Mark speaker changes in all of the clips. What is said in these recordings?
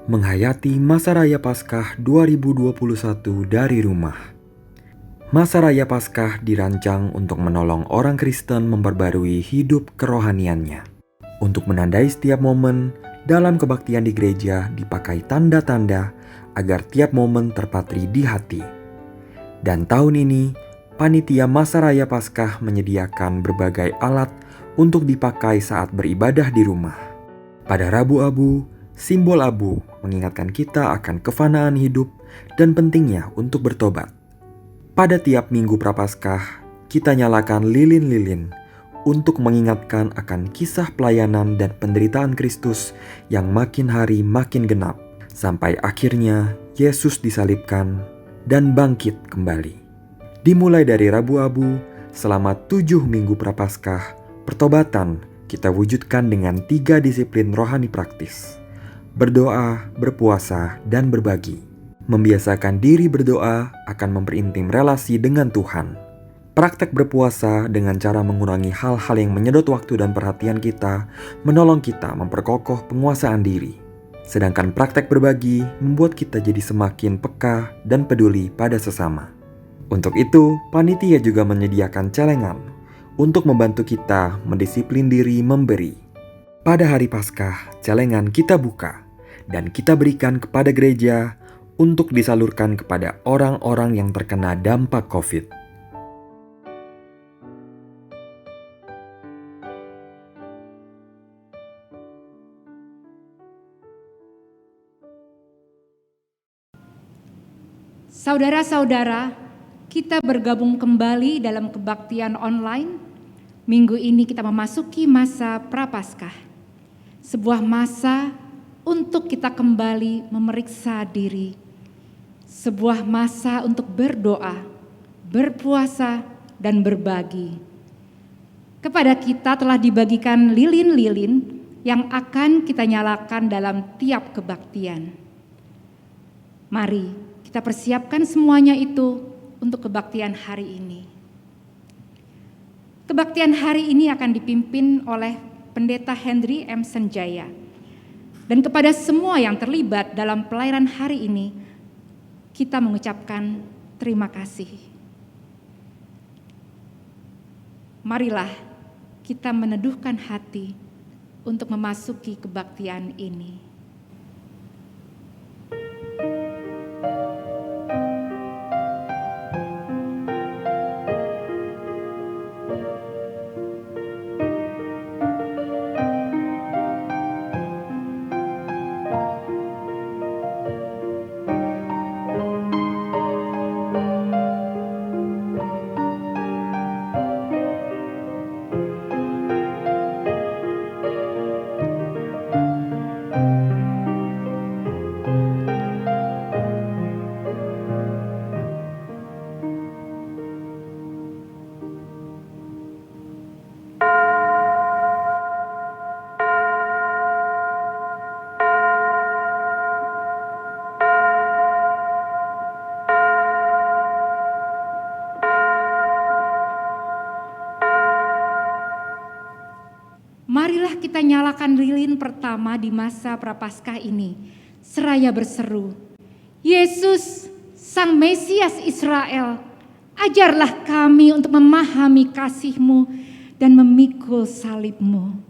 Speaker 1: Menghayati Masa Raya Paskah 2021 dari rumah. Masa Raya Paskah dirancang untuk menolong orang Kristen memperbarui hidup kerohaniannya. Untuk menandai setiap momen dalam kebaktian di gereja dipakai tanda-tanda agar tiap momen terpatri di hati. Dan tahun ini, panitia Masa Raya Paskah menyediakan berbagai alat untuk dipakai saat beribadah di rumah. Pada Rabu Abu, simbol abu mengingatkan kita akan kefanaan hidup dan pentingnya untuk bertobat. Pada tiap minggu Prapaskah, kita nyalakan lilin-lilin untuk mengingatkan akan kisah pelayanan dan penderitaan Kristus yang makin hari makin genap, sampai akhirnya Yesus disalibkan dan bangkit kembali. Dimulai dari Rabu Abu, selama 7 minggu Prapaskah, pertobatan kita wujudkan dengan 3 disiplin rohani praktis: berdoa, berpuasa, dan berbagi. Membiasakan diri berdoa akan memperintim relasi dengan Tuhan. Praktek berpuasa dengan cara mengurangi hal-hal yang menyedot waktu dan perhatian kita, menolong kita memperkokoh penguasaan diri. Sedangkan praktek berbagi membuat kita jadi semakin peka dan peduli pada sesama. Untuk itu, panitia juga menyediakan celengan untuk membantu kita mendisiplin diri memberi. Pada hari Paskah, celengan kita buka dan kita berikan kepada gereja untuk disalurkan kepada orang-orang yang terkena dampak COVID.
Speaker 2: Saudara-saudara, kita bergabung kembali dalam kebaktian online. Minggu ini kita memasuki masa Prapaskah, sebuah masa untuk kita kembali memeriksa diri, sebuah masa untuk berdoa, berpuasa, dan berbagi. Kepada kita telah dibagikan lilin-lilin yang akan kita nyalakan dalam tiap kebaktian. Mari kita persiapkan semuanya itu untuk kebaktian hari ini. Kebaktian hari ini akan dipimpin oleh Pendeta Henry M. Senjaya. Dan kepada semua yang terlibat dalam pelayanan hari ini, kita mengucapkan terima kasih. Marilah kita meneduhkan hati untuk memasuki kebaktian ini. Marilah kita nyalakan lilin pertama di masa Prapaskah ini, seraya berseru, Yesus, Sang Mesias Israel, ajarlah kami untuk memahami kasih-Mu dan memikul salib-Mu.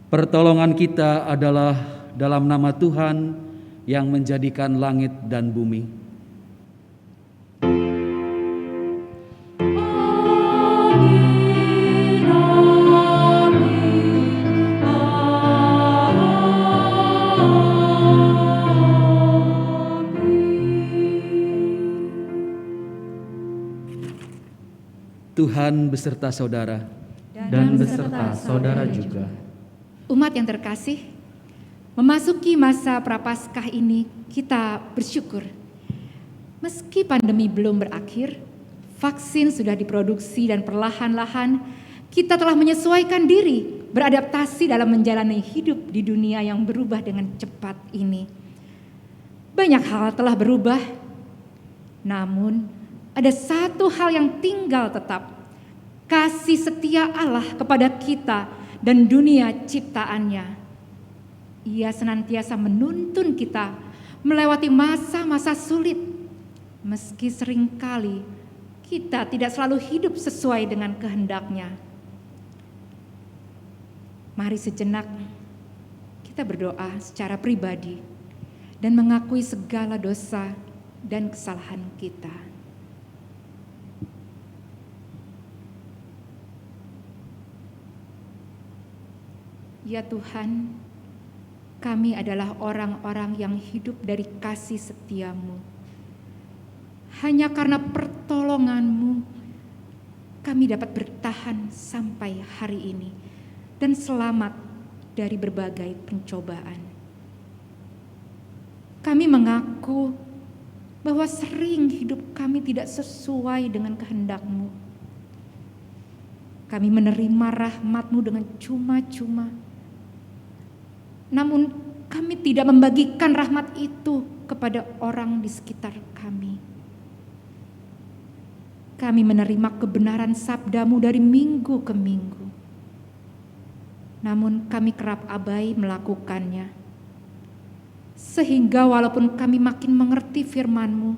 Speaker 3: Pertolongan kita adalah dalam nama Tuhan yang menjadikan langit dan bumi. Tuhan beserta saudara
Speaker 4: dan beserta saudara juga.
Speaker 2: Umat yang terkasih, memasuki masa Prapaskah ini kita bersyukur. Meski pandemi belum berakhir, vaksin sudah diproduksi dan perlahan-lahan kita telah menyesuaikan diri, beradaptasi dalam menjalani hidup di dunia yang berubah dengan cepat ini. Banyak hal telah berubah, namun ada satu hal yang tinggal tetap, kasih setia Allah kepada kita dan dunia ciptaannya. Ia senantiasa menuntun kita melewati masa-masa sulit, meski seringkali kita tidak selalu hidup sesuai dengan kehendaknya. Mari sejenak kita berdoa secara pribadi dan mengakui segala dosa dan kesalahan kita. Ya Tuhan, kami adalah orang-orang yang hidup dari kasih setia-Mu. Hanya karena pertolongan-Mu, kami dapat bertahan sampai hari ini dan selamat dari berbagai pencobaan. Kami mengaku bahwa sering hidup kami tidak sesuai dengan kehendak-Mu. Kami menerima rahmat-Mu dengan cuma-cuma. Namun kami tidak membagikan rahmat itu kepada orang di sekitar kami. Kami menerima kebenaran sabda-Mu dari minggu ke minggu. Namun kami kerap abai melakukannya. Sehingga walaupun kami makin mengerti firman-Mu,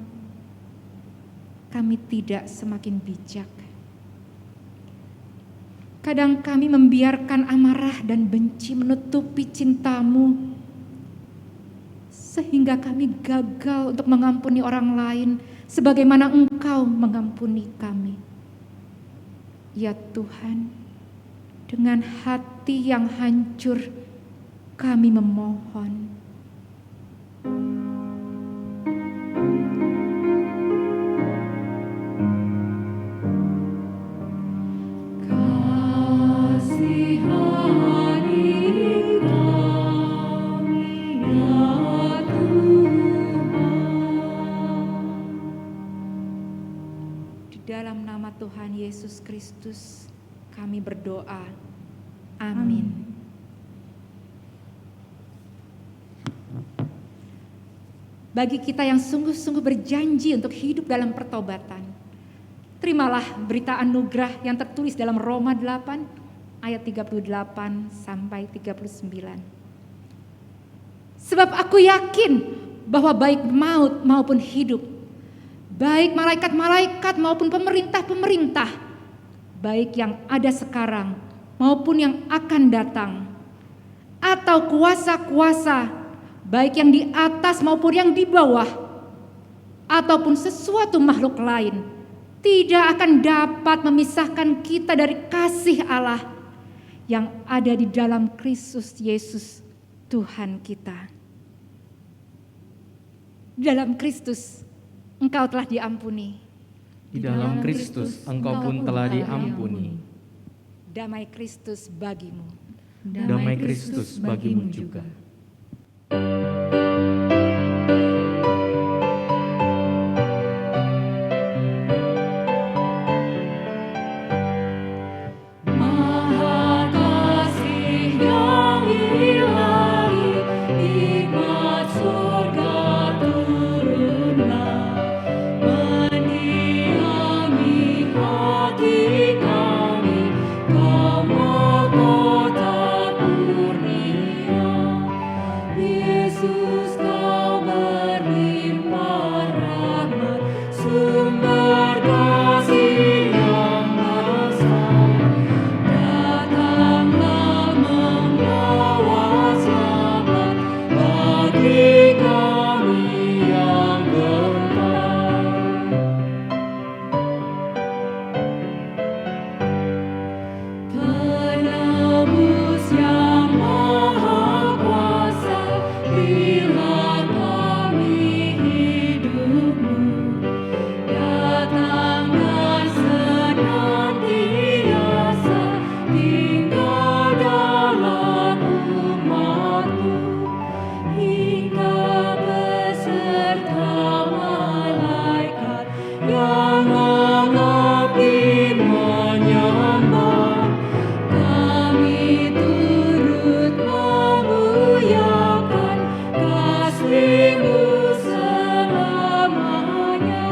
Speaker 2: kami tidak semakin bijak. Kadang kami membiarkan amarah dan benci menutupi cinta-Mu, sehingga kami gagal untuk mengampuni orang lain sebagaimana Engkau mengampuni kami. Ya Tuhan, dengan hati yang hancur kami memohon. Dalam nama Tuhan Yesus Kristus kami berdoa. Amin. Bagi kita yang sungguh-sungguh berjanji untuk hidup dalam pertobatan, terimalah berita anugerah yang tertulis dalam Roma 8 ayat 38 sampai 39. Sebab aku yakin bahwa baik maut maupun hidup, baik malaikat-malaikat maupun pemerintah-pemerintah, baik yang ada sekarang maupun yang akan datang, atau kuasa-kuasa, baik yang di atas maupun yang di bawah, ataupun sesuatu makhluk lain, tidak akan dapat memisahkan kita dari kasih Allah yang ada di dalam Kristus Yesus Tuhan kita. Dalam Kristus Engkau telah diampuni.
Speaker 4: Di dalam Kristus engkau pun telah diampuni.
Speaker 2: Damai Kristus bagimu.
Speaker 4: Damai Kristus bagimu juga.
Speaker 5: Surga turun. Yesus, Kau berlimpah rahmat, sumber kasih yang besar. Datanglah membawa selamat bagi kami yang bertobat. Penebus yang Maha Kuasa, bila kami hidup-Mu, datang dan senantiasa tinggal dalam umat-Mu, hingga beserta malaikat yang mengabdi menyembah, kami turut memuliakan kasih-Mu selamanya.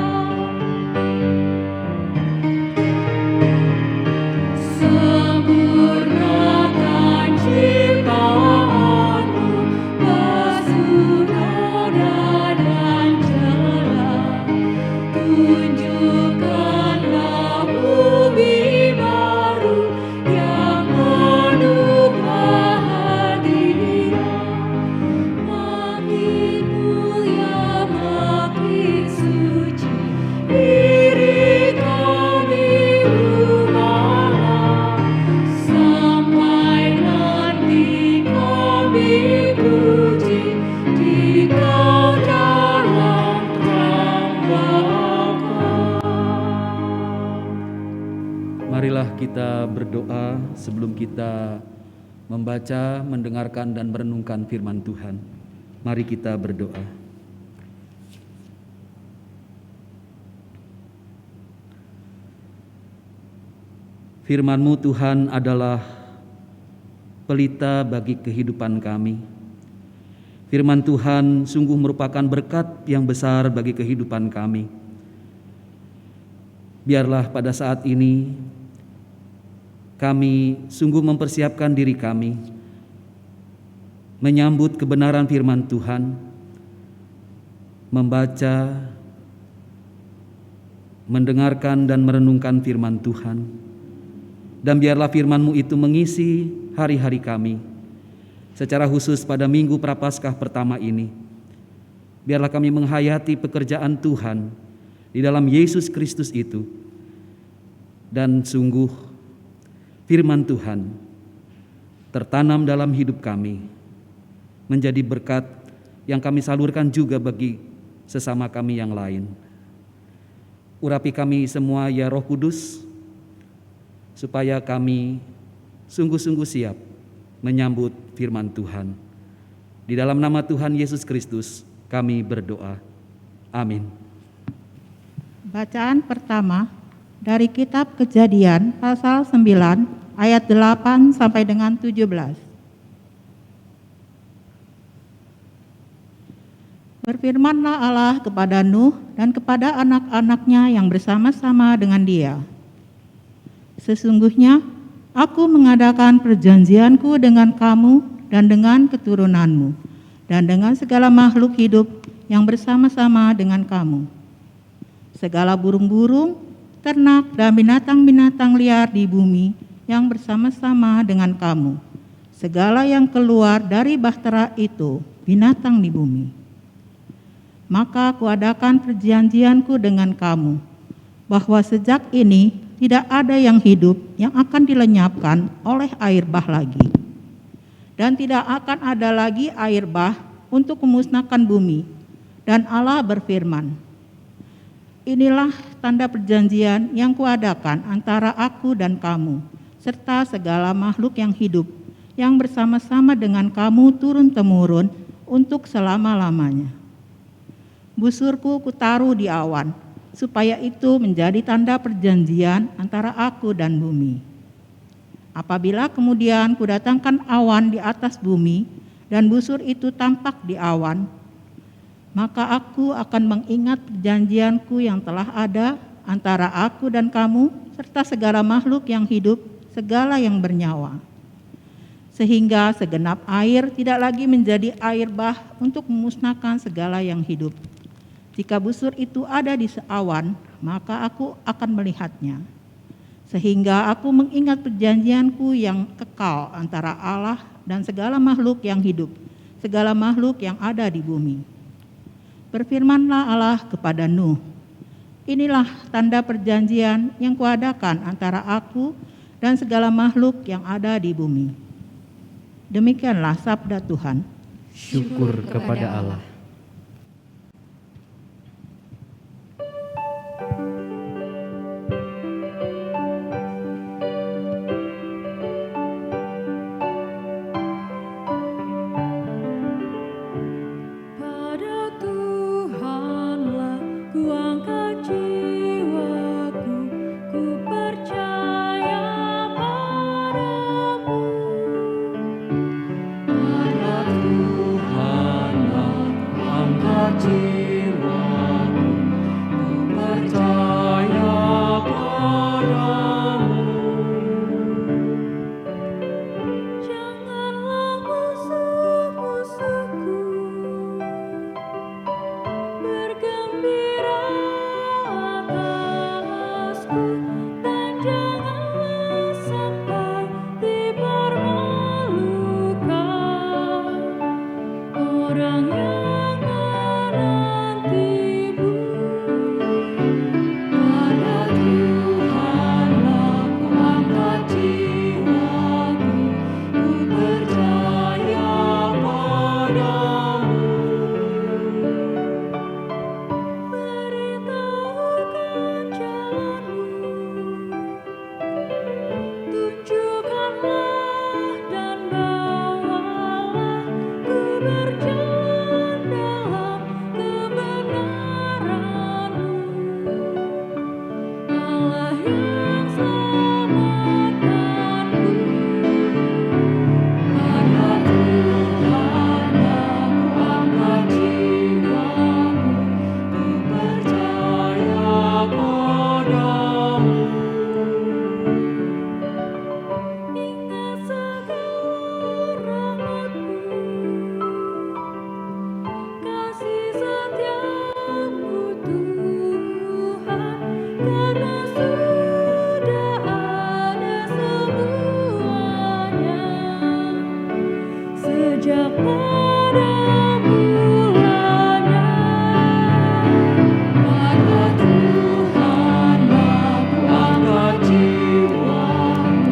Speaker 5: Sempurnakan ciptaan-Mu, bersuara dan jelas. Tunjukkanlah bumi baru yang penuh kehadiran. Makin mulia, makin suci diri kami ubahlah, sampai nanti kami puji di Kau dalam terang Bapa.
Speaker 3: Marilah kita berdoa sebelum kita membaca, mendengarkan, dan merenungkan firman Tuhan. Mari kita berdoa. Firman-Mu Tuhan adalah pelita bagi kehidupan kami. Firman Tuhan sungguh merupakan berkat yang besar bagi kehidupan kami. Biarlah pada saat ini kami sungguh mempersiapkan diri kami menyambut kebenaran firman Tuhan, membaca, mendengarkan dan merenungkan firman Tuhan. Dan biarlah firman-Mu itu mengisi hari-hari kami, secara khusus pada Minggu Prapaskah pertama ini. Biarlah kami menghayati pekerjaan Tuhan di dalam Yesus Kristus itu. Dan sungguh firman Tuhan tertanam dalam hidup kami, menjadi berkat yang kami salurkan juga bagi sesama kami yang lain. Urapi kami semua ya Roh Kudus, supaya kami sungguh-sungguh siap menyambut firman Tuhan. Di dalam nama Tuhan Yesus Kristus kami berdoa. Amin.
Speaker 6: Bacaan pertama dari kitab Kejadian pasal 9 ayat 8 sampai dengan 17. Berfirmanlah Allah kepada Nuh dan kepada anak-anaknya yang bersama-sama dengan dia. Sesungguhnya Aku mengadakan perjanjianku dengan kamu dan dengan keturunanmu, dan dengan segala makhluk hidup yang bersama-sama dengan kamu. Segala burung-burung, ternak, dan binatang-binatang liar di bumi yang bersama-sama dengan kamu. Segala yang keluar dari bahtera itu, binatang di bumi. Maka kuadakan perjanjianku dengan kamu, bahwa sejak ini tidak ada yang hidup yang akan dilenyapkan oleh air bah lagi. Dan tidak akan ada lagi air bah untuk memusnahkan bumi. Dan Allah berfirman, inilah tanda perjanjian yang kuadakan antara aku dan kamu, serta segala makhluk yang hidup, yang bersama-sama dengan kamu turun-temurun untuk selama-lamanya. Busurku kutaruh di awan, supaya itu menjadi tanda perjanjian antara aku dan bumi. Apabila kemudian kudatangkan awan di atas bumi, dan busur itu tampak di awan, maka aku akan mengingat perjanjianku yang telah ada antara aku dan kamu, serta segala makhluk yang hidup, segala yang bernyawa. sehingga segenap air tidak lagi menjadi air bah untuk memusnahkan segala yang hidup. Jika busur itu ada di seawan, maka aku akan melihatnya. Sehingga aku mengingat perjanjianku yang kekal antara Allah dan segala makhluk yang hidup, segala makhluk yang ada di bumi. Berfirmanlah Allah kepada Nuh, inilah tanda perjanjian yang kuadakan antara aku dan segala makhluk yang ada di bumi. Demikianlah sabda Tuhan.
Speaker 4: Syukur kepada Allah.
Speaker 5: Pada Tuhanlah kuangkat jiwaku, ku percaya padamu. Pada Tuhanlah kuangkat jiwaku, ku percaya padamu. Janganlah musuh-musuhku bergembira atasku, dan janganlah sampai dipermalukan orang yang menantimu. Pada Tuhanlah kuangkat jiwaku, ku percaya padamu. Beritahukan jalanmu, tunjukkanlah dan bawalah ku berjalan dalam kebenaran-Mu. Allah yang selamatkanku. Pada Tuhanlah kuangkat jiwaku, ku percaya padamu. Ingat segala rahmat-Mu, kasih setia-Mu Tuhan, karena sudah ada semuanya sejak pada mulanya. Pada Tuhanlah kuangkat jiwaku,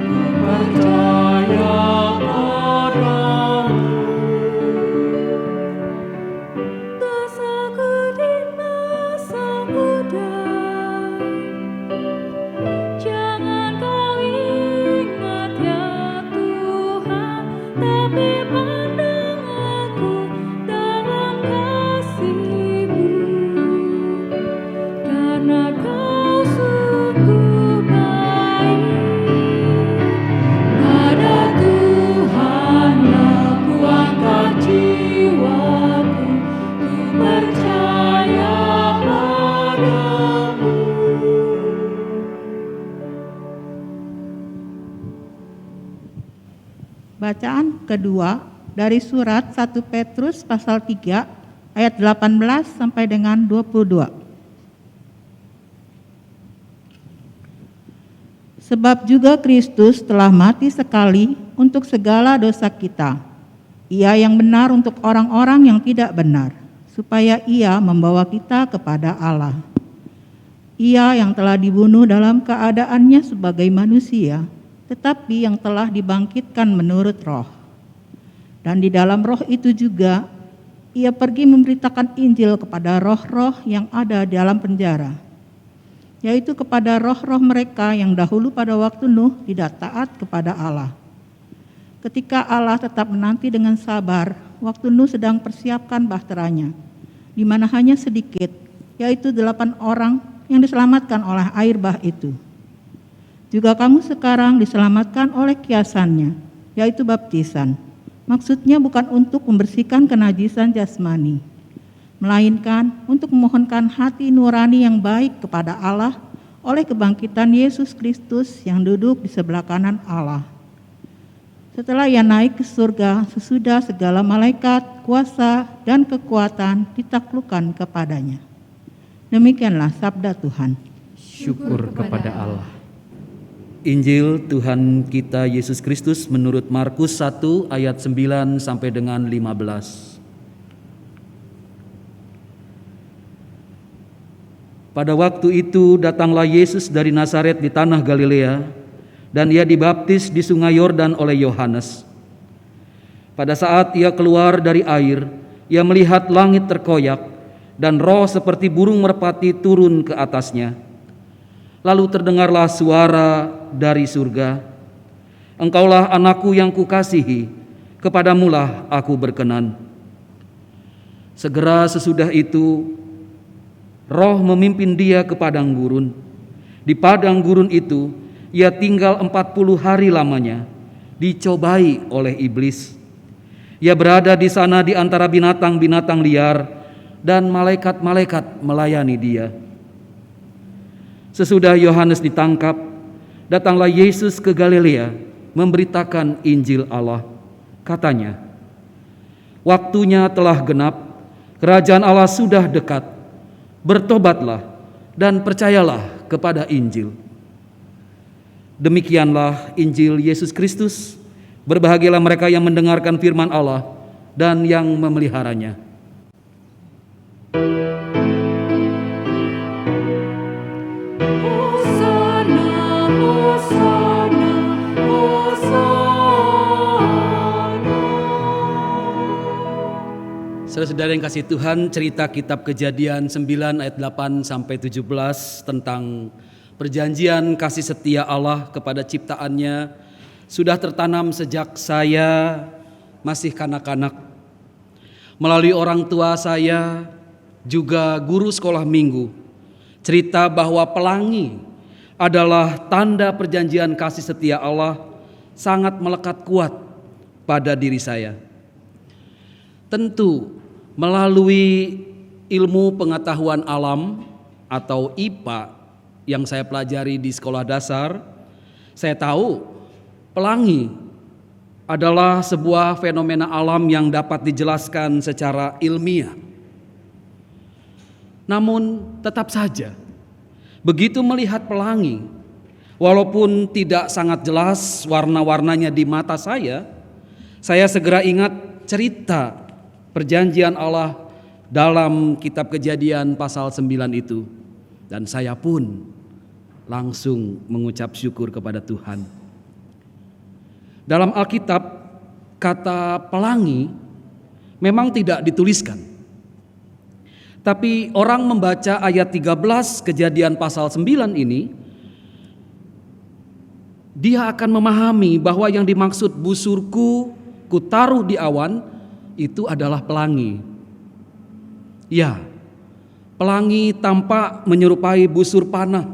Speaker 5: ku percaya padamu. Dosaku di masa muda jangan Kau ingat ya Tuhan, tapi pandang aku dalam kasih-Mu, karena Kau sungguh baik. Pada Tuhanlah kuangkat jiwaku, ku percaya padamu.
Speaker 6: Bacaan kedua dari surat 1 Petrus pasal 3 ayat 18 sampai dengan 22. Sebab juga Kristus telah mati sekali untuk segala dosa kita. Ia yang benar untuk orang-orang yang tidak benar, supaya Ia membawa kita kepada Allah. Ia yang telah dibunuh dalam keadaannya sebagai manusia, tetapi yang telah dibangkitkan menurut roh. Dan di dalam roh itu juga, Ia pergi memberitakan Injil kepada roh-roh yang ada di dalam penjara, yaitu kepada roh-roh mereka yang dahulu pada waktu Nuh tidak taat kepada Allah. Ketika Allah tetap menanti dengan sabar, waktu Nuh sedang persiapkan bahteranya, di mana hanya sedikit, yaitu 8 orang yang diselamatkan oleh air bah itu. Juga kamu sekarang diselamatkan oleh kiasannya, yaitu baptisan. Maksudnya bukan untuk membersihkan kenajisan jasmani, melainkan untuk memohonkan hati nurani yang baik kepada Allah oleh kebangkitan Yesus Kristus yang duduk di sebelah kanan Allah. setelah ia naik ke surga sesudah segala malaikat, kuasa, dan kekuatan ditaklukkan kepadanya. Demikianlah sabda Tuhan.
Speaker 4: Syukur kepada Allah.
Speaker 3: Injil Tuhan kita Yesus Kristus menurut Markus 1 ayat 9 sampai dengan 15. Pada waktu itu datanglah Yesus dari Nazaret di tanah Galilea, dan ia dibaptis di sungai Yordan oleh Yohanes. Pada saat ia keluar dari air, ia melihat langit terkoyak dan roh seperti burung merpati turun ke atasnya. Lalu terdengarlah suara dari surga, "Engkaulah anakku yang kukasihi, kepadamulah aku berkenan." Segera sesudah itu, roh memimpin dia ke padang gurun. Di padang gurun itu, ia tinggal 40 hari lamanya, dicobai oleh iblis. Ia berada di sana di antara binatang-binatang liar, dan malaikat-malaikat melayani dia. Sesudah Yohanes ditangkap, datanglah Yesus ke Galilea memberitakan Injil Allah. Katanya, "Waktunya telah genap, kerajaan Allah sudah dekat. Bertobatlah dan percayalah kepada Injil." Demikianlah Injil Yesus Kristus. Berbahagialah mereka yang mendengarkan firman Allah dan yang memeliharanya.
Speaker 5: Hosana, Hosana, Hosana.
Speaker 3: Saudara-saudara yang kasih Tuhan, cerita kitab Kejadian 9 ayat 8 sampai 17 tentang perjanjian kasih setia Allah kepada ciptaannya sudah tertanam sejak saya masih kanak-kanak. Melalui orang tua saya, juga guru sekolah minggu, cerita bahwa pelangi adalah tanda perjanjian kasih setia Allah sangat melekat kuat pada diri saya. Tentu melalui ilmu pengetahuan alam atau IPA yang saya pelajari di sekolah dasar, saya tahu pelangi adalah sebuah fenomena alam yang dapat dijelaskan secara ilmiah. Namun tetap saja, begitu melihat pelangi, walaupun tidak sangat jelas warna-warnanya di mata saya segera ingat cerita perjanjian Allah dalam kitab Kejadian pasal 9 itu. Dan saya pun langsung mengucap syukur kepada Tuhan. Dalam Alkitab, kata pelangi memang tidak dituliskan. Tapi orang membaca ayat 13 Kejadian pasal 9 ini, dia akan memahami bahwa yang dimaksud busurku kutaruh di awan itu adalah pelangi. Ya, pelangi tampak menyerupai busur panah,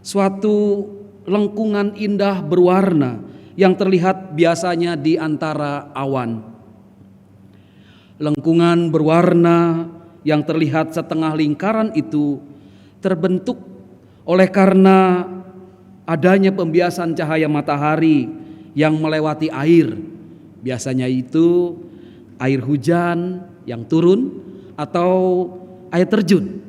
Speaker 3: suatu lengkungan indah berwarna yang terlihat biasanya di antara awan. Lengkungan berwarna yang terlihat setengah lingkaran itu terbentuk oleh karena adanya pembiasan cahaya matahari yang melewati air. Biasanya itu air hujan yang turun atau air terjun.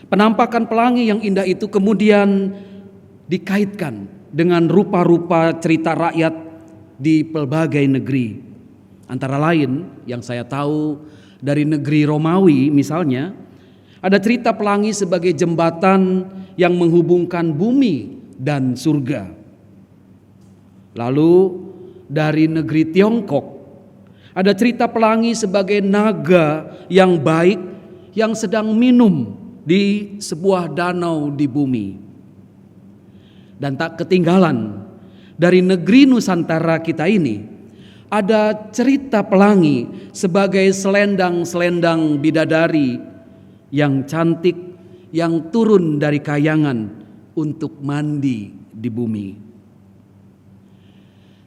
Speaker 3: Penampakan pelangi yang indah itu kemudian dikaitkan dengan rupa-rupa cerita rakyat di pelbagai negeri. Antara lain yang saya tahu dari negeri Romawi misalnya, ada cerita pelangi sebagai jembatan yang menghubungkan bumi dan surga. Lalu dari negeri Tiongkok, ada cerita pelangi sebagai naga yang baik yang sedang minum di sebuah danau di bumi. Dan tak ketinggalan dari negeri Nusantara kita ini, ada cerita pelangi sebagai selendang-selendang bidadari yang cantik yang turun dari kayangan untuk mandi di bumi.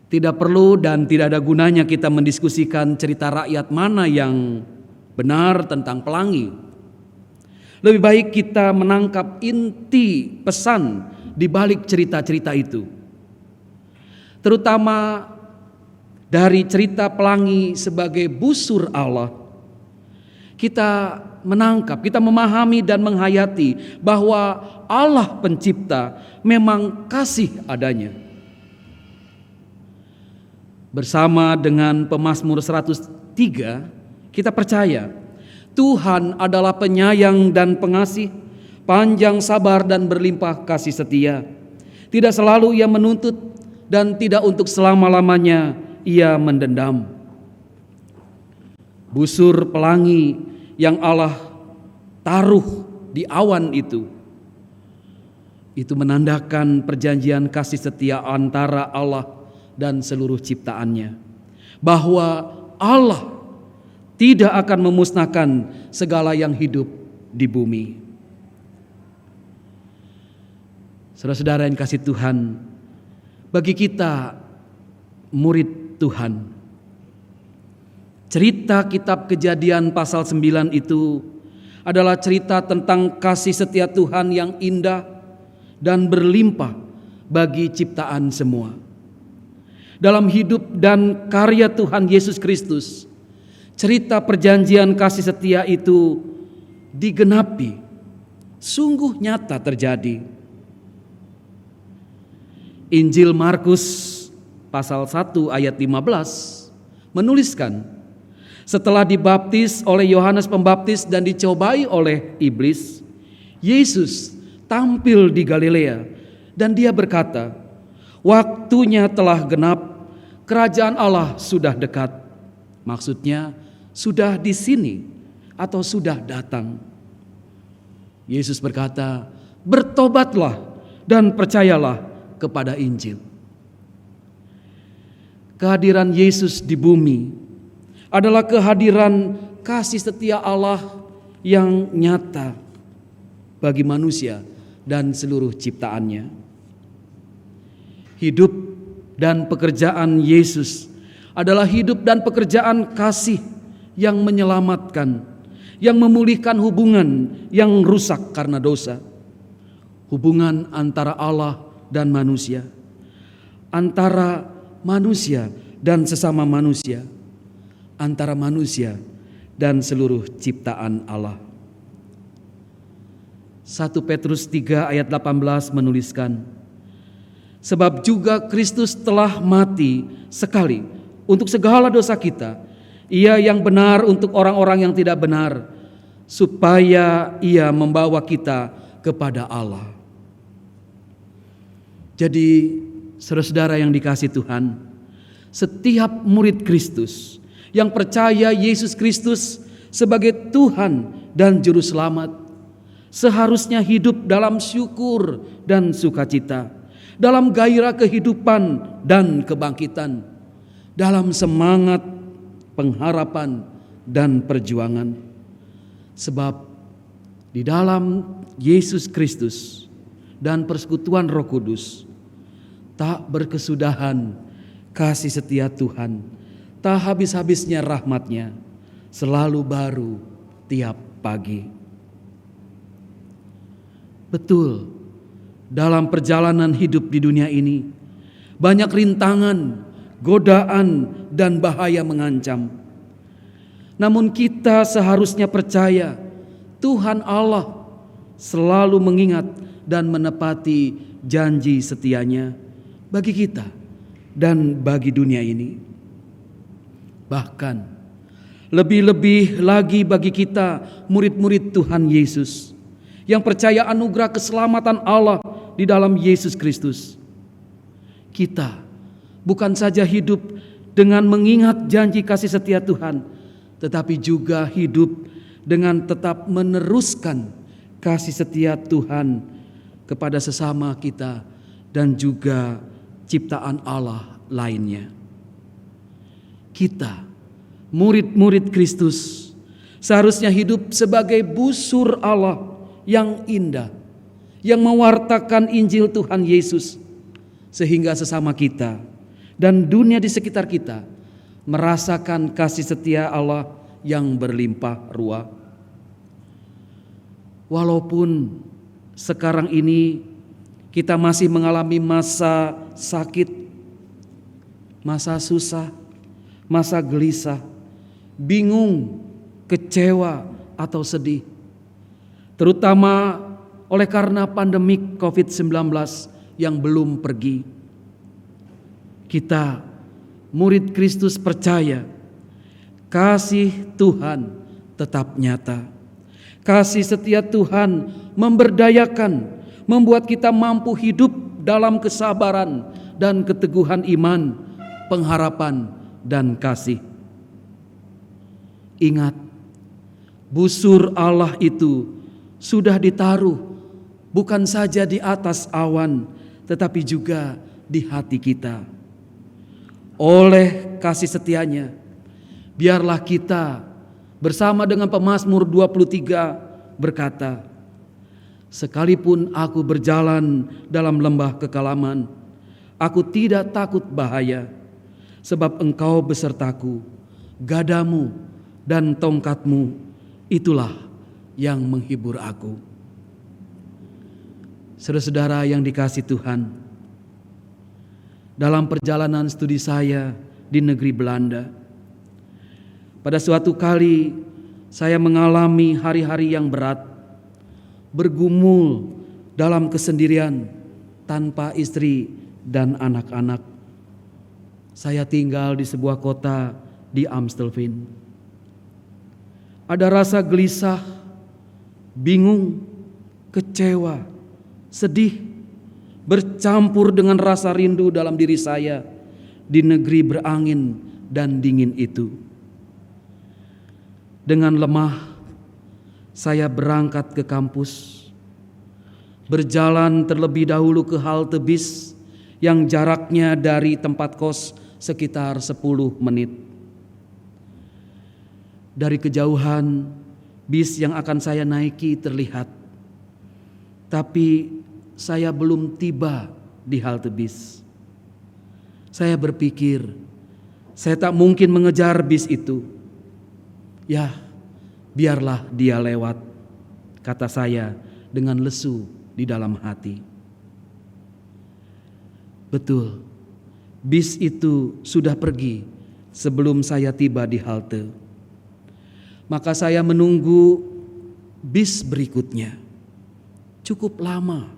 Speaker 3: Tidak perlu dan tidak ada gunanya kita mendiskusikan cerita rakyat mana yang benar tentang pelangi. Lebih baik kita menangkap inti pesan di balik cerita-cerita itu. terutama dari cerita pelangi sebagai busur Allah, kita menangkap, kita memahami dan menghayati bahwa Allah pencipta memang kasih adanya. Bersama dengan pemazmur 103, kita percaya Tuhan adalah penyayang dan pengasih, panjang sabar dan berlimpah kasih setia. Tidak selalu Ia menuntut dan tidak untuk selama-lamanya Ia mendendam. Busur pelangi yang Allah taruh di awan itu menandakan perjanjian kasih setia antara Allah dan seluruh ciptaannya, bahwa Allah tidak akan memusnahkan segala yang hidup di bumi. Saudara-saudara yang kasih Tuhan, bagi kita murid Tuhan, cerita kitab Kejadian pasal 9 itu adalah cerita tentang kasih setia Tuhan yang indah dan berlimpah bagi ciptaan semua. Dalam hidup dan karya Tuhan Yesus Kristus, cerita perjanjian kasih setia itu digenapi, sungguh nyata terjadi. Injil Markus pasal 1 ayat 15 menuliskan, setelah dibaptis oleh Yohanes Pembaptis dan dicobai oleh iblis, Yesus tampil di Galilea dan Dia berkata, waktunya telah genap, kerajaan Allah sudah dekat. Maksudnya sudah di sini atau sudah datang. Yesus berkata, bertobatlah dan percayalah kepada Injil. Kehadiran Yesus di bumi adalah kehadiran kasih setia Allah yang nyata bagi manusia dan seluruh ciptaannya. Hidup dan pekerjaan Yesus adalah hidup dan pekerjaan kasih yang menyelamatkan, yang memulihkan hubungan yang rusak karena dosa. Hubungan antara Allah dan manusia, antara manusia dan sesama manusia, antara manusia dan seluruh ciptaan Allah. 1 Petrus 3 ayat 18 menuliskan, sebab juga Kristus telah mati sekali untuk segala dosa kita, Ia yang benar untuk orang-orang yang tidak benar, supaya Ia membawa kita kepada Allah. Jadi saudara-saudara yang dikasihi Tuhan, setiap murid Kristus yang percaya Yesus Kristus sebagai Tuhan dan Juru Selamat seharusnya hidup dalam syukur dan sukacita, dalam gairah kehidupan dan kebangkitan, dalam semangat pengharapan dan perjuangan. Sebab di dalam Yesus Kristus dan persekutuan Roh Kudus tak berkesudahan kasih setia Tuhan, tak habis-habisnya rahmat-Nya, selalu baru tiap pagi. Betul, dalam perjalanan hidup di dunia ini banyak rintangan, godaan, dan bahaya mengancam. Namun kita seharusnya percaya Tuhan Allah selalu mengingat dan menepati janji setianya bagi kita dan bagi dunia ini. Bahkan lebih-lebih lagi bagi kita murid-murid Tuhan Yesus yang percaya anugerah keselamatan Allah di dalam Yesus Kristus. Kita bukan saja hidup dengan mengingat janji kasih setia Tuhan, tetapi juga hidup dengan tetap meneruskan kasih setia Tuhan kepada sesama kita dan juga ciptaan Allah lainnya. Kita, murid-murid Kristus, seharusnya hidup sebagai busur Allah yang indah, yang mewartakan Injil Tuhan Yesus, sehingga sesama kita dan dunia di sekitar kita merasakan kasih setia Allah yang berlimpah ruah. Walaupun sekarang ini kita masih mengalami masa sakit, masa susah, masa gelisah, bingung, kecewa, atau sedih. Terutama oleh karena pandemik COVID-19 yang belum pergi. Kita, murid Kristus, percaya kasih Tuhan tetap nyata. Kasih setia Tuhan memberdayakan, membuat kita mampu hidup dalam kesabaran dan keteguhan iman, pengharapan, dan kasih. Ingat, busur Allah itu sudah ditaruh bukan saja di atas awan, tetapi juga di hati kita. Oleh kasih setianya, biarlah kita bersama dengan pemazmur 23 berkata, sekalipun aku berjalan dalam lembah kekelaman, aku tidak takut bahaya, sebab Engkau besertaku, gadamu dan tongkatmu, itulah yang menghibur aku. Saudara-saudara yang dikasihi Tuhan, dalam perjalanan studi saya di negeri Belanda, pada suatu kali saya mengalami hari-hari yang berat, bergumul dalam kesendirian tanpa istri dan anak-anak. Saya tinggal di sebuah kota di Amstelveen. Ada rasa gelisah, bingung, kecewa, sedih, bercampur dengan rasa rindu dalam diri saya di negeri berangin dan dingin itu. Dengan lemah, saya berangkat ke kampus, berjalan terlebih dahulu ke halte bis yang jaraknya dari tempat kos sekitar 10 menit. Dari kejauhan, bis yang akan saya naiki terlihat, tapi saya belum tiba di halte bis. Saya berpikir, saya tak mungkin mengejar bis itu. Ya, biarlah dia lewat, kata saya dengan lesu di dalam hati. Betul, bis itu sudah pergi sebelum saya tiba di halte. Maka saya menunggu bis berikutnya. Cukup lama.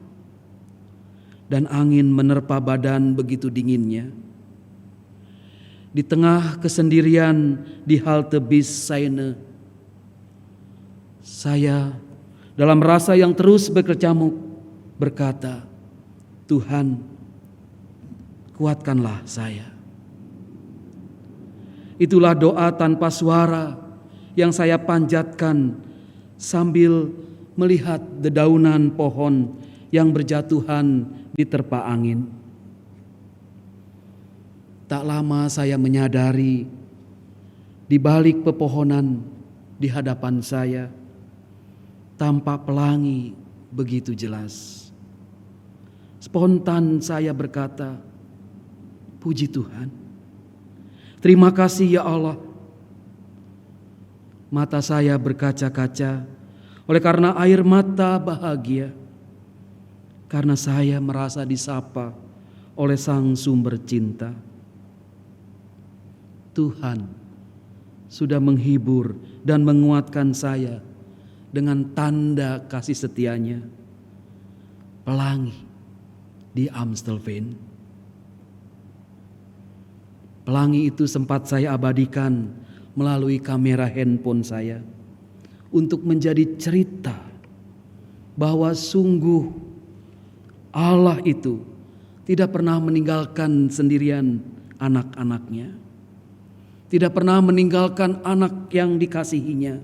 Speaker 3: Dan angin menerpa badan begitu dinginnya. Di tengah kesendirian di halte bis Seine, saya dalam rasa yang terus berkecamuk berkata, Tuhan, kuatkanlah saya. Itulah doa tanpa suara yang saya panjatkan sambil melihat dedaunan pohon yang berjatuhan di terpa angin. Tak lama saya menyadari di balik pepohonan di hadapan saya tampak pelangi begitu jelas. Spontan saya berkata, puji Tuhan, terima kasih ya Allah. Mata saya berkaca-kaca oleh karena air mata bahagia, karena saya merasa disapa oleh Sang Sumber Cinta. Tuhan sudah menghibur dan menguatkan saya dengan tanda kasih setianya. Pelangi di Amstelveen. Pelangi itu sempat saya abadikan melalui kamera handphone saya untuk menjadi cerita bahwa sungguh Allah itu tidak pernah meninggalkan sendirian anak-anaknya. Tidak pernah meninggalkan anak yang dikasihinya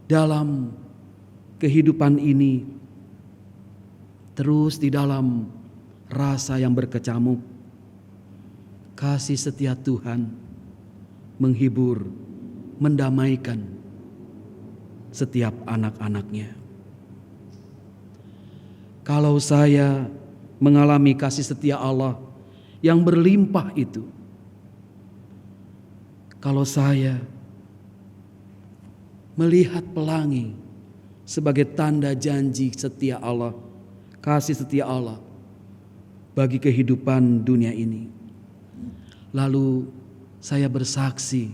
Speaker 3: dalam kehidupan ini, terus di dalam rasa yang berkecamuk. Kasih setia Tuhan menghibur, mendamaikan setiap anak-anaknya. Kalau saya mengalami kasih setia Allah yang berlimpah itu, kalau saya melihat pelangi sebagai tanda janji setia Allah, kasih setia Allah bagi kehidupan dunia ini, Lalu saya bersaksi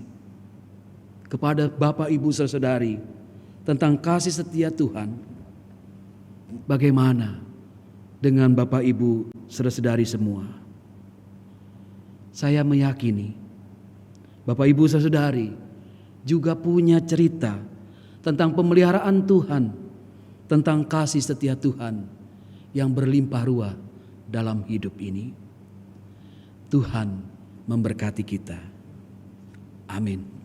Speaker 3: kepada Bapak Ibu Saudari tentang kasih setia Tuhan. Bagaimana dengan Bapak Ibu Saudari semua? Saya meyakini Bapak Ibu Saudari juga punya cerita tentang pemeliharaan Tuhan, tentang kasih setia Tuhan yang berlimpah ruah dalam hidup ini. Tuhan memberkati kita. Amin.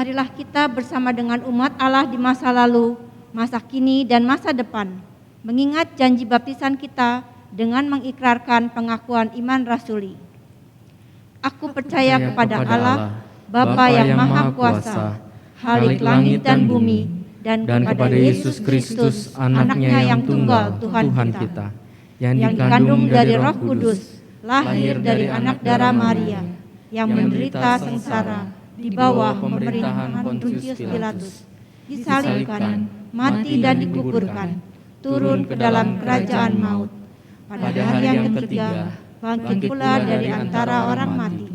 Speaker 7: Marilah kita bersama dengan umat Allah di masa lalu, masa kini, dan masa depan, mengingat janji baptisan kita dengan mengikrarkan pengakuan iman rasuli. Aku percaya kepada Allah, Bapa yang Maha Kuasa, Khalik langit dan bumi, dan kepada Yesus Kristus, anaknya yang tunggal Tuhan kita, yang dikandung dari Roh Kudus, lahir dari anak darah Maria, yang menderita sengsara di bawah pemerintahan Pontius Pilatus, disalibkan, mati dan dikuburkan, turun ke dalam kerajaan maut. Pada hari yang ketiga, bangkit pula dari antara orang mati,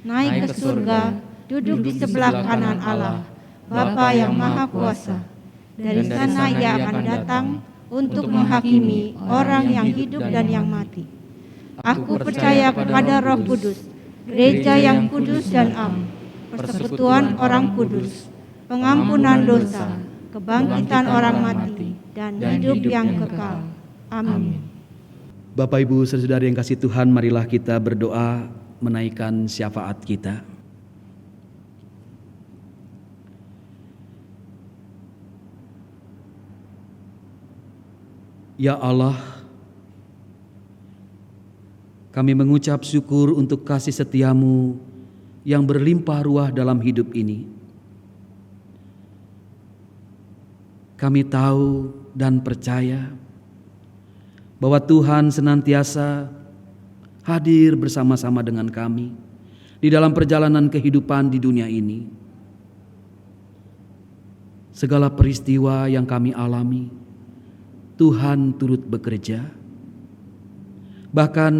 Speaker 7: naik ke surga, duduk di sebelah kanan Allah, Bapa yang Maha Kuasa. Dari sana ia akan datang untuk menghakimi orang yang hidup dan yang mati. Aku percaya kepada Roh Kudus, gereja yang kudus dan am, persekutuan orang kudus, pengampunan dosa, kebangkitan orang mati, dan hidup yang kekal. Amin.
Speaker 3: Bapak Ibu saudara yang kasih Tuhan, marilah kita berdoa menaikkan syafaat kita. Ya Allah, kami mengucap syukur untuk kasih setiamu yang berlimpah ruah dalam hidup ini. Kami tahu dan percaya bahwa Tuhan senantiasa hadir bersama-sama dengan kami di dalam perjalanan kehidupan di dunia ini. Segala peristiwa yang kami alami, Tuhan turut bekerja. Bahkan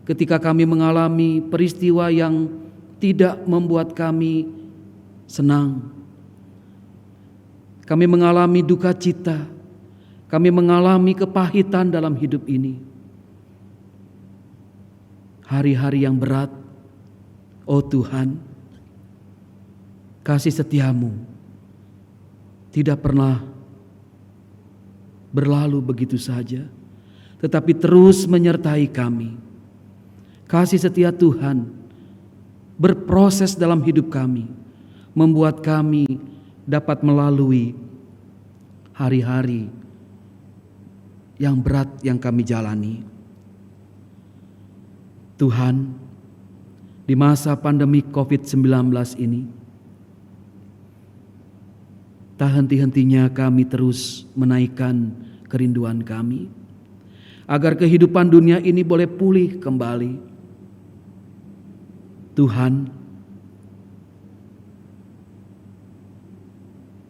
Speaker 3: ketika kami mengalami peristiwa yang tidak membuat kami senang, kami mengalami duka cita, kami mengalami kepahitan dalam hidup ini, hari-hari yang berat, oh Tuhan, kasih setiamu tidak pernah berlalu begitu saja, tetapi terus menyertai kami. Kasih setia Tuhan berproses dalam hidup kami, membuat kami dapat melalui hari-hari yang berat yang kami jalani. Tuhan, di masa pandemi COVID-19 ini, tak henti-hentinya kami terus menaikkan kerinduan kami, agar kehidupan dunia ini boleh pulih kembali. Tuhan,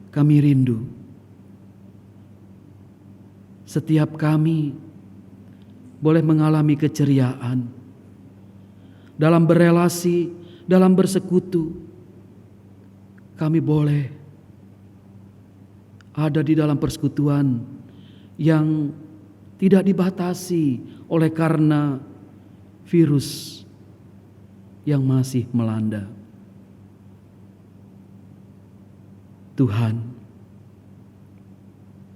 Speaker 3: kami rindu setiap kami boleh mengalami keceriaan dalam berelasi, dalam bersekutu. Kami boleh ada di dalam persekutuan yang tidak dibatasi oleh karena virus yang masih melanda. Tuhan,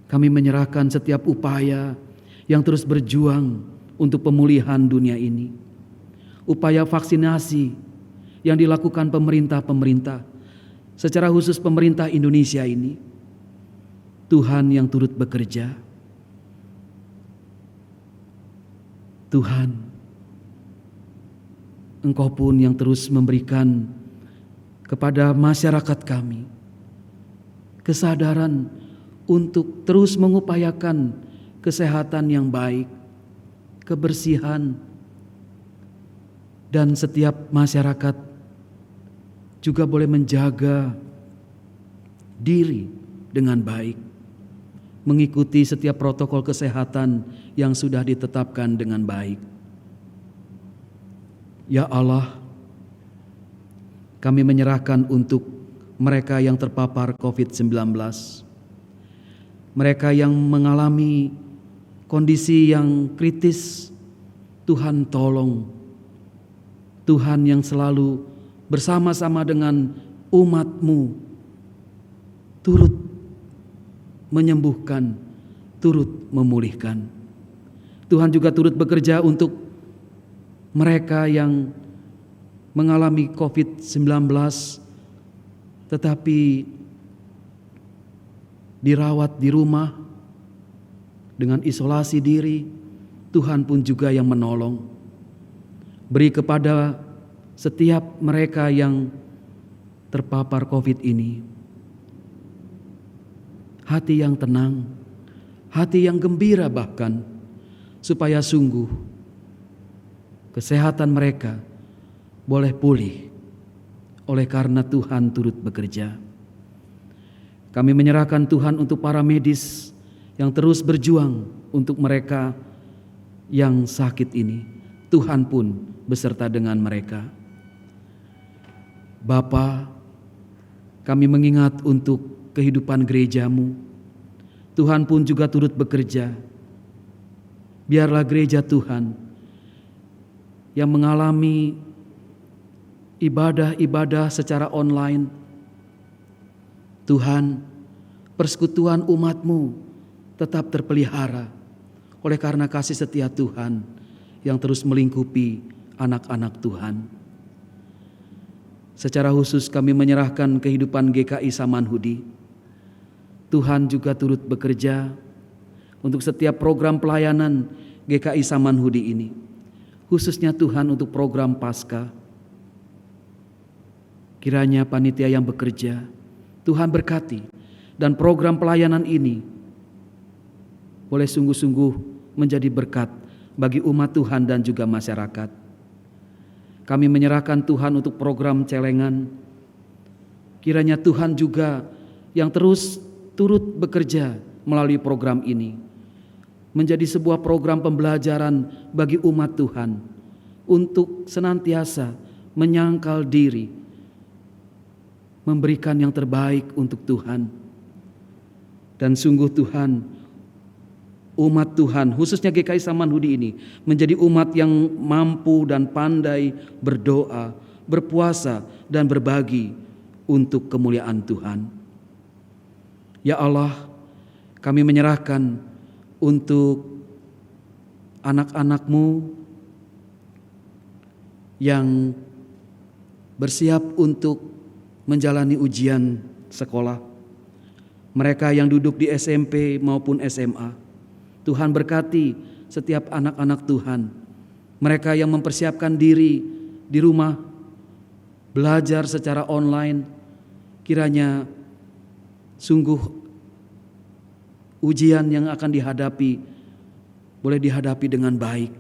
Speaker 3: kami menyerahkan setiap upaya yang terus berjuang untuk pemulihan dunia ini. Upaya vaksinasi yang dilakukan pemerintah-pemerintah, secara khusus pemerintah Indonesia ini. Tuhan yang turut bekerja. Tuhan, Engkau pun yang terus memberikan kepada masyarakat kami kesadaran untuk terus mengupayakan kesehatan yang baik, kebersihan, dan setiap masyarakat juga boleh menjaga diri dengan baik, mengikuti setiap protokol kesehatan yang sudah ditetapkan dengan baik. Ya Allah, kami menyerahkan untuk mereka yang terpapar COVID-19, mereka yang mengalami kondisi yang kritis. Tuhan tolong, Tuhan yang selalu bersama-sama dengan umat-Mu turut menyembuhkan, turut memulihkan. Tuhan juga turut bekerja untuk mereka yang mengalami COVID-19 tetapi dirawat di rumah dengan isolasi diri. Tuhan pun juga yang menolong. Beri kepada setiap mereka yang terpapar COVID ini hati yang tenang, hati yang gembira bahkan, supaya sungguh kesehatan mereka boleh pulih oleh karena Tuhan turut bekerja. Kami menyerahkan Tuhan untuk para medis yang terus berjuang untuk mereka yang sakit ini. Tuhan pun beserta dengan mereka. Bapa, kami mengingat untuk kehidupan gereja-Mu. Tuhan pun juga turut bekerja. Biarlah gereja Tuhan yang mengalami ibadah-ibadah secara online, Tuhan, persekutuan umat-Mu tetap terpelihara oleh karena kasih setia Tuhan yang terus melingkupi anak-anak Tuhan. Secara khusus kami menyerahkan kehidupan GKI Samanhudi. Tuhan juga turut bekerja untuk setiap program pelayanan GKI Samanhudi ini. Khususnya Tuhan untuk program Paskah. Kiranya panitia yang bekerja, Tuhan berkati, dan program pelayanan ini boleh sungguh-sungguh menjadi berkat bagi umat Tuhan dan juga masyarakat. Kami menyerahkan Tuhan untuk program celengan. Kiranya Tuhan juga yang terus turut bekerja melalui program ini menjadi sebuah program pembelajaran bagi umat Tuhan untuk senantiasa menyangkal diri, memberikan yang terbaik untuk Tuhan. Dan sungguh Tuhan, umat Tuhan khususnya GKI Samanhudi ini menjadi umat yang mampu dan pandai berdoa, berpuasa dan berbagi untuk kemuliaan Tuhan. Ya Allah, kami menyerahkan untuk anak-anak-Mu yang bersiap untuk menjalani ujian sekolah. Mereka yang duduk di SMP maupun SMA. Tuhan berkati setiap anak-anak Tuhan. Mereka yang mempersiapkan diri di rumah, belajar secara online. Kiranya sungguh ujian yang akan dihadapi boleh dihadapi dengan baik.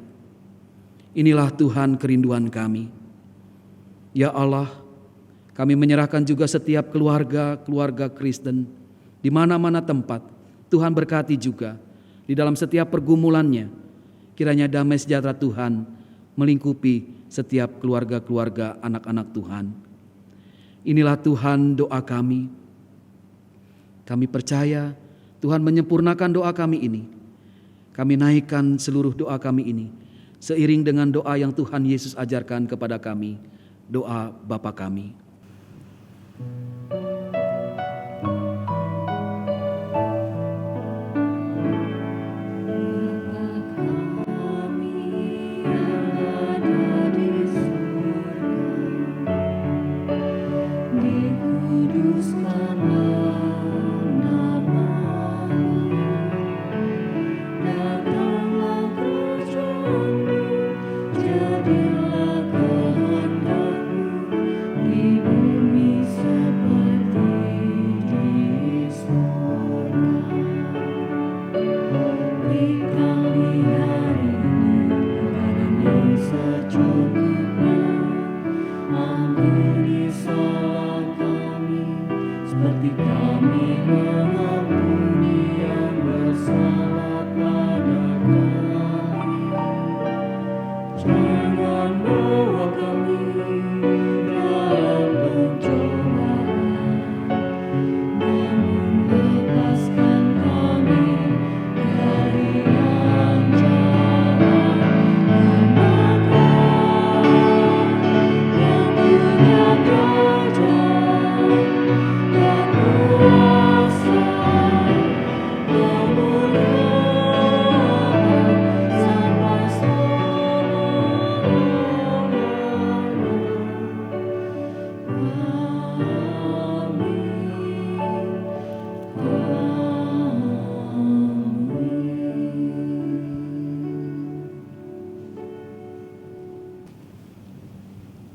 Speaker 3: Inilah Tuhan kerinduan kami. Ya Allah, kami menyerahkan juga setiap keluarga Kristen di mana-mana tempat. Tuhan berkati juga di dalam setiap pergumulannya. Kiranya damai sejahtera Tuhan melingkupi setiap keluarga-keluarga anak-anak Tuhan. Inilah Tuhan doa kami. Kami percaya Tuhan menyempurnakan doa kami ini. Kami naikkan seluruh doa kami ini seiring dengan doa yang Tuhan Yesus ajarkan kepada kami. Doa Bapa kami.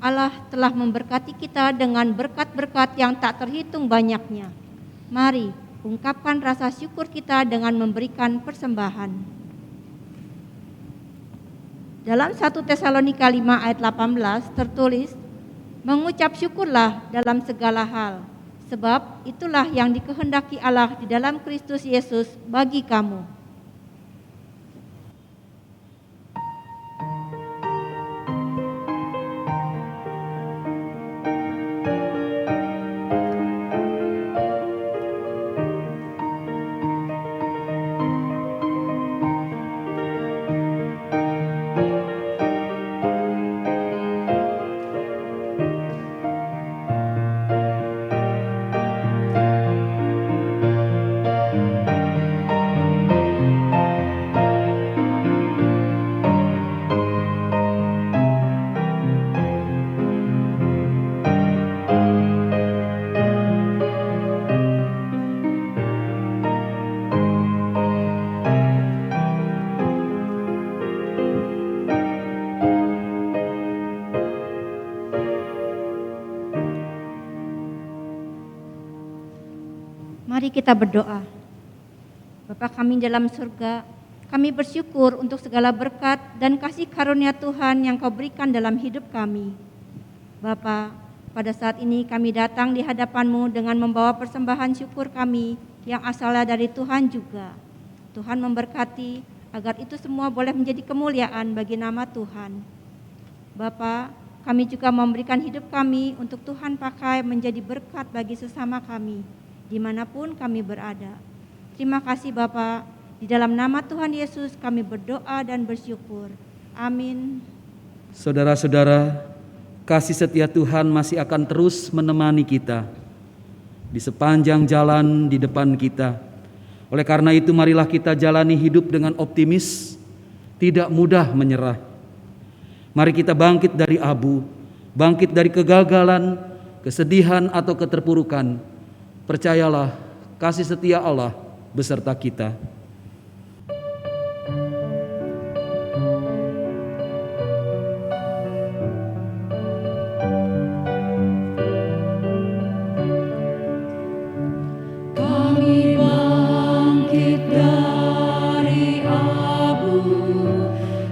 Speaker 7: Allah telah memberkati kita dengan berkat-berkat yang tak terhitung banyaknya. Mari ungkapkan rasa syukur kita dengan memberikan persembahan. Dalam 1 Tesalonika 5 ayat 18 tertulis, mengucap syukurlah dalam segala hal, sebab itulah yang dikehendaki Allah di dalam Kristus Yesus bagi kamu. Mari kita berdoa. Bapa kami dalam surga, kami bersyukur untuk segala berkat dan kasih karunia Tuhan yang Kau berikan dalam hidup kami. Bapa, pada saat ini kami datang di hadapan-Mu dengan membawa persembahan syukur kami yang asalnya dari Tuhan juga. Tuhan memberkati agar itu semua boleh menjadi kemuliaan bagi nama Tuhan. Bapa, kami juga memberikan hidup kami untuk Tuhan pakai menjadi berkat bagi sesama kami, dimanapun kami berada. Terima kasih Bapa, di dalam nama Tuhan Yesus kami berdoa dan bersyukur. Amin.
Speaker 3: Saudara-saudara, kasih setia Tuhan masih akan terus menemani kita di sepanjang jalan di depan kita. Oleh karena itu marilah kita jalani hidup dengan optimis, tidak mudah menyerah. Mari kita bangkit dari abu, bangkit dari kegagalan, kesedihan atau keterpurukan. Percayalah, kasih setia Allah beserta kita.
Speaker 5: Kami bangkit dari abu,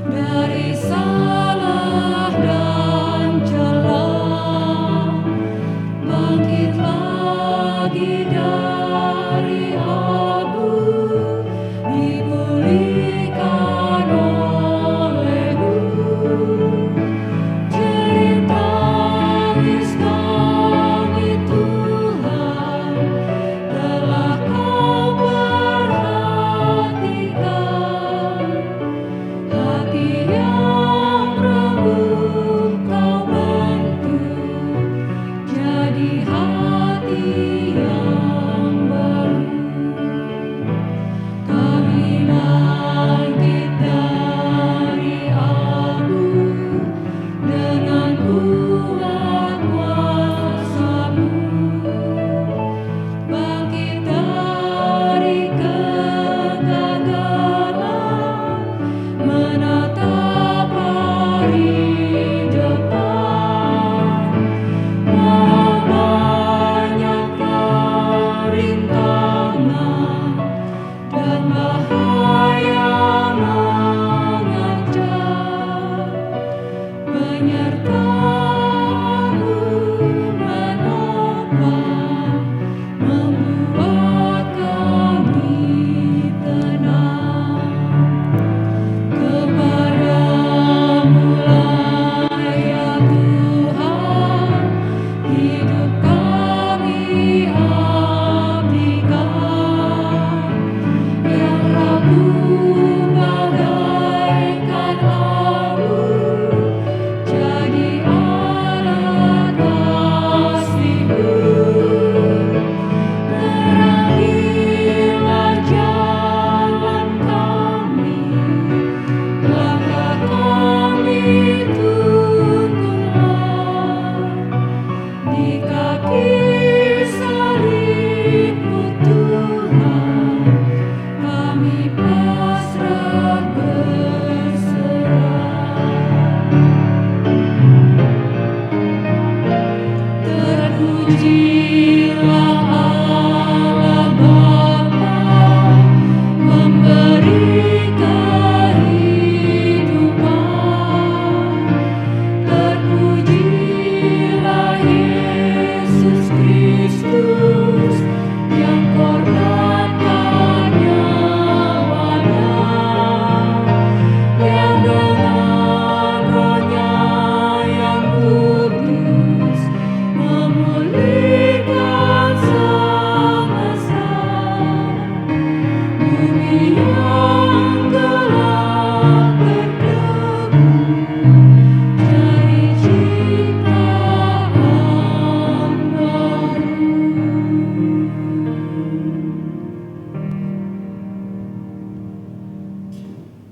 Speaker 5: dari salah dan celah, bangkit lagi dari abu,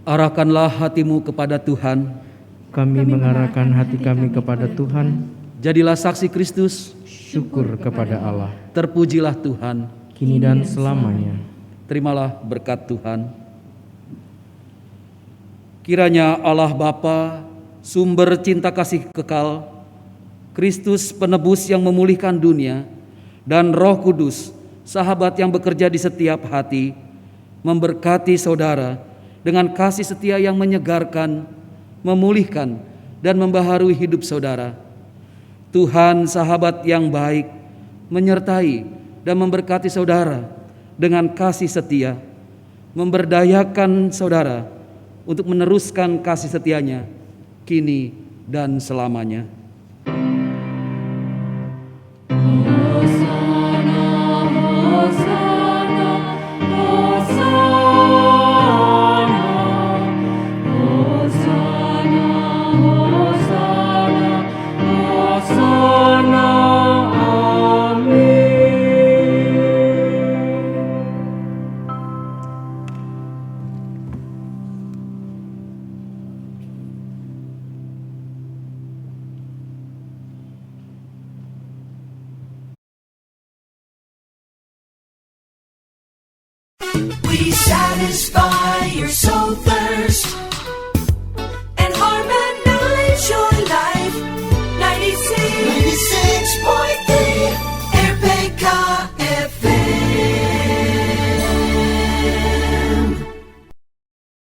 Speaker 3: Arahkanlah hatimu kepada Tuhan.
Speaker 4: Kami mengarahkan hati kami kepada Tuhan.
Speaker 3: Jadilah saksi Kristus.
Speaker 4: Syukur kepada Allah,
Speaker 3: Terpujilah Tuhan.
Speaker 4: kini dan selamanya.
Speaker 3: Terimalah berkat Tuhan. Kiranya Allah Bapa, sumber cinta kasih kekal, Kristus penebus yang memulihkan dunia, dan Roh Kudus, sahabat yang bekerja di setiap hati, memberkati saudara dengan kasih setia yang menyegarkan, memulihkan, dan membaharui hidup saudara. Tuhan sahabat yang baik, menyertai dan memberkati saudara dengan kasih setia, memberdayakan saudara untuk meneruskan kasih setianya kini dan selamanya.
Speaker 5: Hosana, Hosana, Hosana, Hosana, Hosana, Hosana, amin.
Speaker 8: We satisfy your soul.